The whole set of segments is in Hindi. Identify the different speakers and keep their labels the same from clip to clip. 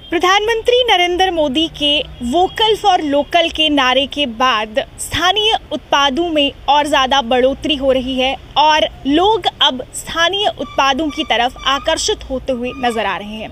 Speaker 1: प्रधानमंत्री नरेंद्र मोदी के वोकल फॉर लोकल के नारे के बाद स्थानीय उत्पादों में और ज़्यादा बढ़ोतरी हो रही है और लोग अब स्थानीय उत्पादों की तरफ आकर्षित होते हुए नजर आ रहे हैं।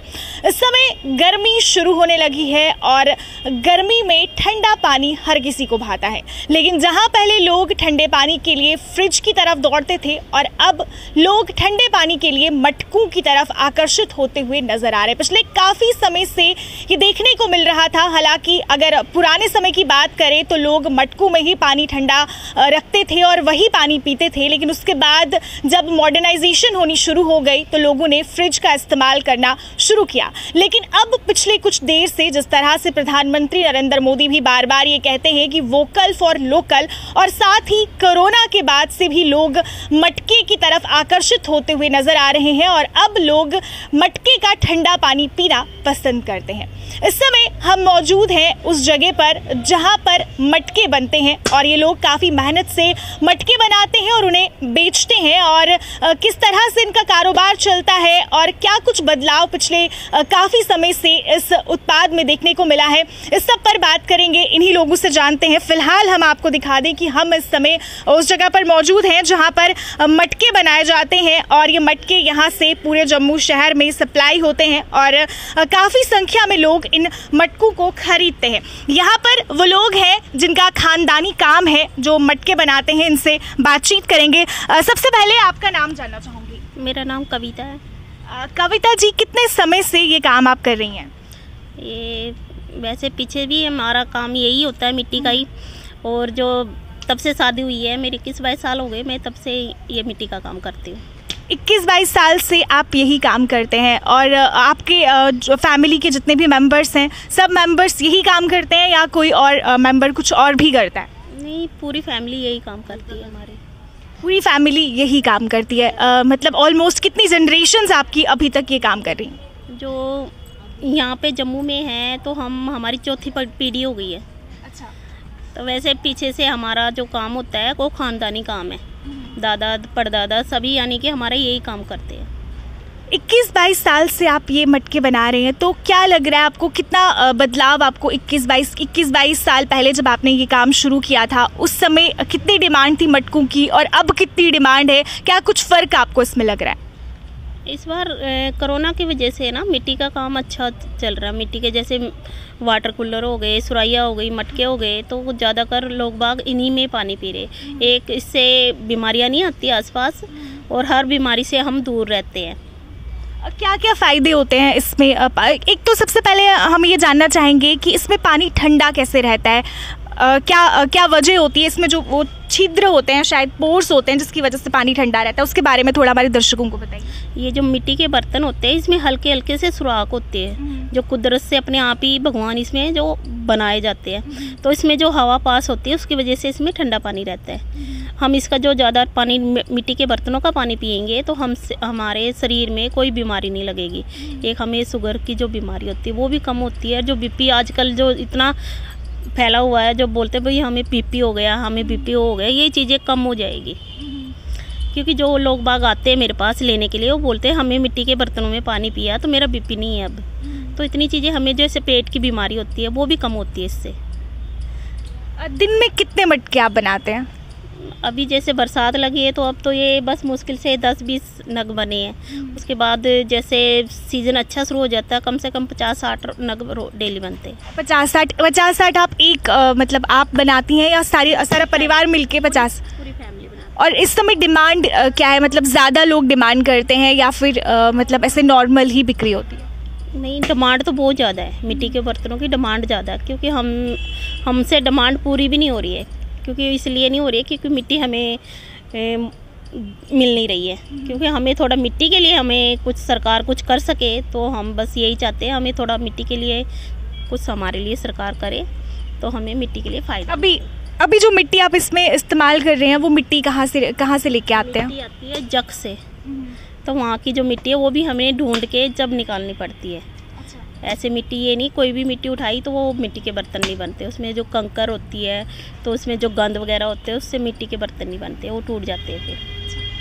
Speaker 1: इस समय गर्मी शुरू होने लगी है और गर्मी में ठंडा पानी हर किसी को भाता है, लेकिन जहां पहले लोग ठंडे पानी के लिए फ्रिज की तरफ दौड़ते थे और अब लोग ठंडे पानी के लिए मटकों की तरफ आकर्षित होते हुए नजर आ रहे हैं। पिछले काफ़ी समय से ये देखने को मिल रहा था। हालांकि अगर पुराने समय की बात करें तो लोग मटकों में ही पानी ठंडा रखते थे और वही पानी पीते थे, लेकिन उसके बाद जब मॉडर्नाइजेशन होनी शुरू हो गई तो लोगों ने फ्रिज का इस्तेमाल करना शुरू किया। लेकिन अब पिछले कुछ देर से जिस तरह से प्रधानमंत्री नरेंद्र मोदी भी बार बार ये कहते हैं कि वोकल फॉर लोकल, और साथ ही कोरोना के बाद से भी लोग मटके की तरफ आकर्षित होते हुए नजर आ रहे हैं और अब लोग मटके का ठंडा पानी पीना पसंद करते हैं। इस समय हम मौजूद हैं उस जगह पर जहां पर मटके बनते हैं और ये लोग काफ़ी मेहनत से मटके बनाते हैं और उन्हें बेचते हैं, और किस तरह से इनका कारोबार चलता है और क्या कुछ बदलाव पिछले काफ़ी समय से इस उत्पाद में देखने को मिला है, इस सब पर बात करेंगे। इन्हीं लोगों से जानते हैं। फिलहाल हम आपको दिखा दें कि हम इस समय उस जगह पर मौजूद हैं जहाँ पर मटके बनाए जाते हैं और ये मटके यहाँ से पूरे जम्मू शहर में सप्लाई होते हैं और काफ़ी संख्या में लोग इन मटकों को खरीदते हैं। यहाँ पर वो लोग हैं जिनका खानदानी काम है जो मटके बनाते हैं, इनसे बातचीत करेंगे। सबसे पहले आपका नाम जानना चाहूँगी।
Speaker 2: मेरा नाम कविता है।
Speaker 1: कविता जी, कितने समय से ये काम आप कर रही हैं?
Speaker 2: ये वैसे पीछे भी हमारा काम यही होता है, मिट्टी का ही, और जो तब से शादी हुई है मेरी 21-22 साल हो गए, मैं तब से ये मिट्टी का काम करती हूँ।
Speaker 1: 21-22 साल से आप यही काम करते हैं और आपके जो फैमिली के जितने भी मेंबर्स हैं सब मेंबर्स यही काम करते हैं या कोई और मेंबर कुछ और भी करता है?
Speaker 2: नहीं, पूरी फैमिली यही काम करती है। हमारी
Speaker 1: पूरी फैमिली यही काम करती है। मतलब ऑलमोस्ट कितनी जनरेशन्स आपकी अभी तक ये काम कर रही हैं?
Speaker 2: जो यहाँ पे जम्मू में है तो हमारी चौथी पीढ़ी हो गई है।
Speaker 1: अच्छा।
Speaker 2: तो वैसे पीछे से हमारा जो काम होता है वो खानदानी काम है, दादा परदादा सभी यानी कि हमारा यही काम करते हैं।
Speaker 1: 21-22 साल से आप ये मटके बना रहे हैं, तो क्या लग रहा है आपको, कितना बदलाव आपको 21-22 साल पहले जब आपने ये काम शुरू किया था उस समय कितनी डिमांड थी मटकों की और अब कितनी डिमांड है? क्या कुछ फ़र्क आपको इसमें लग रहा है?
Speaker 2: इस बार कोरोना की वजह से ना मिट्टी का काम अच्छा चल रहा है। मिट्टी के जैसे वाटर कूलर हो गए, सुराइयाँ हो गई, मटके हो गए, तो ज़्यादातर लोग बाग इन्हीं में पानी पी रहे। एक इससे बीमारियां नहीं आती आसपास और हर बीमारी से हम दूर रहते हैं।
Speaker 1: क्या क्या फ़ायदे होते हैं इसमें? एक तो सबसे पहले हम ये जानना चाहेंगे कि इसमें पानी ठंडा कैसे रहता है? क्या वजह होती है इसमें? जो वो छिद्र होते हैं, शायद पोर्स होते हैं जिसकी वजह से पानी ठंडा रहता है, उसके बारे में थोड़ा हमारे दर्शकों को बताइए।
Speaker 2: ये जो मिट्टी के बर्तन होते हैं इसमें हल्के हल्के से सुराख होते हैं जो कुदरत से अपने आप ही भगवान इसमें जो बनाए जाते हैं, तो इसमें जो हवा पास होती है उसकी वजह से इसमें ठंडा पानी रहता है। हम इसका जो ज़्यादा पानी मिट्टी के बर्तनों का पानी पियेंगे तो हमारे शरीर में कोई बीमारी नहीं लगेगी। एक हमें शुगर की जो बीमारी होती है वो भी कम होती है। जो बीपी आजकल जो इतना फैला हुआ है, जो बोलते भाई हमें बीपी हो गया, हमें बीपी हो गया, ये चीज़ें कम हो जाएगी। क्योंकि जो लोग बाग आते हैं मेरे पास लेने के लिए वो बोलते हैं हमें मिट्टी के बर्तनों में पानी पिया तो मेरा बीपी नहीं है अब। तो इतनी चीज़ें हमें जैसे पेट की बीमारी होती है वो भी कम होती है इससे।
Speaker 1: दिन में कितने मटके आप बनाते हैं?
Speaker 2: अभी जैसे बरसात लगी है तो अब तो ये बस मुश्किल से 10-20 नग बने हैं। उसके बाद जैसे सीज़न अच्छा शुरू हो जाता है कम से कम 50-60 नग डेली बनते हैं।
Speaker 1: 50-60 आप एक मतलब आप बनाती हैं या सारा परिवार मिलके 50?
Speaker 2: पूरी फैमिली बनाती है।
Speaker 1: और इस समय डिमांड क्या है? मतलब ज़्यादा लोग डिमांड करते हैं या फिर मतलब ऐसे नॉर्मल ही बिक्री होती है?
Speaker 2: नहीं, डिमांड तो बहुत ज़्यादा है। मिट्टी के बर्तनों की डिमांड ज़्यादा है क्योंकि हमसे डिमांड पूरी भी नहीं हो रही है। क्योंकि इसलिए नहीं हो रही है क्योंकि मिट्टी हमें मिल नहीं रही है। क्योंकि हमें थोड़ा मिट्टी के लिए हमें कुछ सरकार कुछ कर सके, तो हम बस यही चाहते हैं हमें थोड़ा मिट्टी के लिए कुछ हमारे लिए सरकार करे तो हमें मिट्टी के लिए फ़ायदा।
Speaker 1: अभी जो मिट्टी आप इसमें इस्तेमाल कर रहे हैं वो मिट्टी कहाँ से लेके आते हैं?
Speaker 2: मिट्टी आती है जग से, तो वहाँ की जो मिट्टी है वो भी हमें ढूंढ के जब निकालनी पड़ती है। ऐसे मिट्टी ये नहीं कोई भी मिट्टी उठाई तो वो मिट्टी के बर्तन नहीं बनते। उसमें जो कंकर होती है तो उसमें जो गंद वगैरह होते हैं उससे मिट्टी के बर्तन नहीं बनते, वो टूट जाते हैं फिर।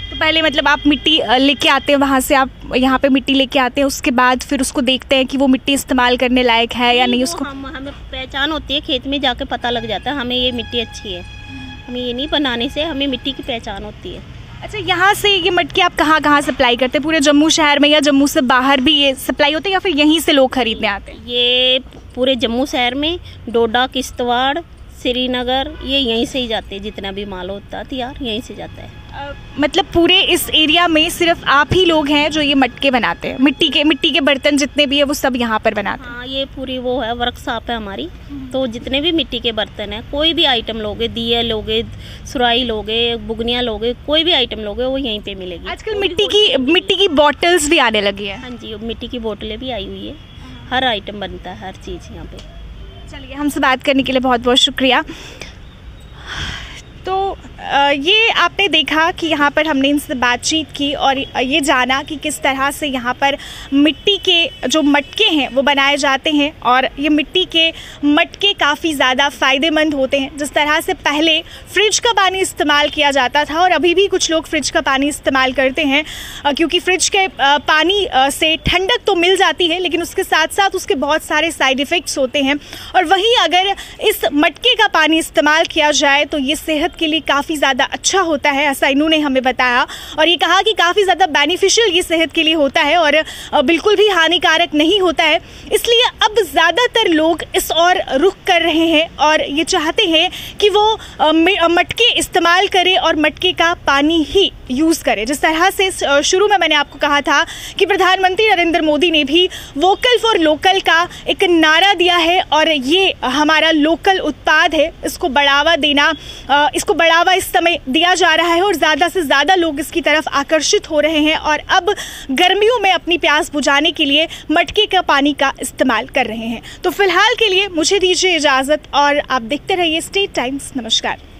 Speaker 1: तो पहले मतलब आप मिट्टी लेके आते हैं, वहाँ से आप यहाँ पे मिट्टी लेके आते हैं, उसके बाद फिर उसको देखते हैं कि वो मिट्टी इस्तेमाल करने लायक है या नहीं। उसको
Speaker 2: हमें पहचान होती है, खेत में जाके पता लग जाता है हमें ये मिट्टी अच्छी है। हमें ये नहीं बनाने से, हमें मिट्टी की पहचान होती है।
Speaker 1: अच्छा, यहाँ से ये मटके आप कहाँ सप्लाई करते हैं? पूरे जम्मू शहर में या जम्मू से बाहर भी ये सप्लाई होते हैं या फिर यहीं से लोग खरीदने आते हैं?
Speaker 2: ये पूरे जम्मू शहर में, डोडा, किश्तवाड़, श्रीनगर, ये यहीं से ही जाते हैं। जितना भी माल होता है तैयार यहीं से जाता है।
Speaker 1: मतलब पूरे इस एरिया में सिर्फ आप ही लोग हैं जो ये मटके बनाते हैं? मिट्टी के बर्तन जितने भी है वो सब यहाँ पर बनाते हैं?
Speaker 2: हाँ, ये पूरी वो है, वर्कशॉप है हमारी। तो जितने भी मिट्टी के बर्तन हैं, कोई भी आइटम लोगे, दिए लोगे, सुराही लोगे, बुगनियाँ लोगे, कोई भी आइटम लोगे वो यहीं पे मिलेगी।
Speaker 1: आजकल मिट्टी की बॉटल्स भी आने लगी है।
Speaker 2: हाँ जी, मिट्टी की बोतलें भी आई हुई है। हर आइटम बनता है, हर चीज़ यहाँ पे।
Speaker 1: चलिए, हमसे बात करने के लिए बहुत बहुत शुक्रिया। तो ये आपने देखा कि यहाँ पर हमने इनसे बातचीत की और ये जाना कि किस तरह से यहाँ पर मिट्टी के जो मटके हैं वो बनाए जाते हैं और ये मिट्टी के मटके काफ़ी ज़्यादा फ़ायदेमंद होते हैं। जिस तरह से पहले फ्रिज का पानी इस्तेमाल किया जाता था और अभी भी कुछ लोग फ्रिज का पानी इस्तेमाल करते हैं, क्योंकि फ्रिज के पानी से ठंडक तो मिल जाती है लेकिन उसके साथ साथ उसके बहुत सारे साइड इफ़ेक्ट्स होते हैं। और वहीं अगर इस मटके का पानी इस्तेमाल किया जाए तो ये सेहत के लिए काफ़ी ज़्यादा अच्छा होता है, ऐसा इन्होंने हमें बताया। और ये कहा कि काफ़ी ज़्यादा बेनिफिशियल ये सेहत के लिए होता है और बिल्कुल भी हानिकारक नहीं होता है। इसलिए अब ज़्यादातर लोग इस और रुख कर रहे हैं और ये चाहते हैं कि वो मटके इस्तेमाल करें और मटके का पानी ही यूज़ करें। जिस तरह से शुरू में मैंने आपको कहा था कि प्रधानमंत्री नरेंद्र मोदी ने भी वोकल फॉर लोकल का एक नारा दिया है और ये हमारा लोकल उत्पाद है, इसको बढ़ावा इस समय दिया जा रहा है और ज़्यादा से ज़्यादा लोग इसकी तरफ आकर्षित हो रहे हैं और अब गर्मियों में अपनी प्यास बुझाने के लिए मटके का पानी का इस्तेमाल कर रहे हैं। तो फिलहाल के लिए मुझे दीजिए इजाज़त और आप देखते रहिए स्टेट टाइम्स। नमस्कार।